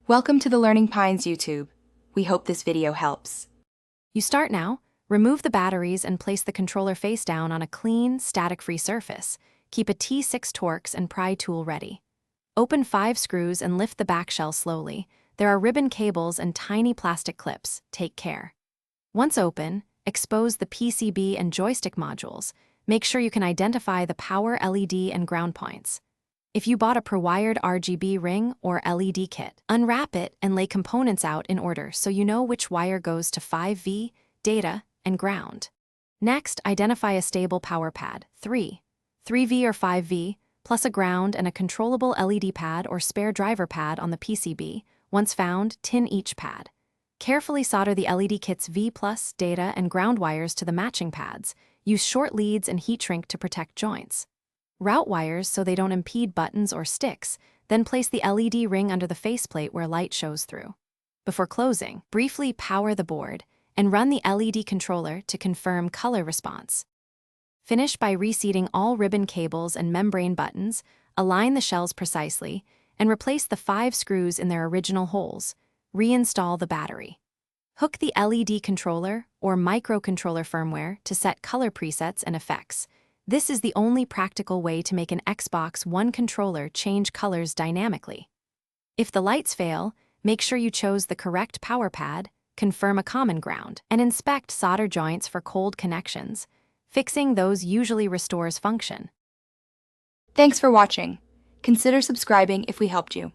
Welcome to the Learning Pines YouTube. We hope this video helps. You start now, remove the batteries and place the controller face down on a clean, static-free surface. Keep a T6 Torx and pry tool ready. Open 5 screws and lift the back shell slowly. There are ribbon cables and tiny plastic clips. Take care. Once open, expose the PCB and joystick modules. Make sure you can identify the power LED and ground points. If you bought a pre-wired RGB ring or LED kit, unwrap it and lay components out in order so you know which wire goes to 5V, data, and ground. Next, identify a stable power pad, 3V or 5V, plus a ground and a controllable LED pad or spare driver pad on the PCB. Once found, tin each pad. Carefully solder the LED kit's V+, data, and ground wires to the matching pads. Use short leads and heat shrink to protect joints. Route wires so they don't impede buttons or sticks, then place the LED ring under the faceplate where light shows through. Before closing, briefly power the board and run the LED controller to confirm color response. Finish by reseating all ribbon cables and membrane buttons, align the shells precisely, and replace the 5 screws in their original holes. Reinstall the battery. Hook the LED controller or microcontroller firmware to set color presets and effects. This is the only practical way to make an Xbox One controller change colors dynamically. If the lights fail, make sure you chose the correct power pad, confirm a common ground, and inspect solder joints for cold connections. Fixing those usually restores function. Thanks for watching. Consider subscribing if we helped you.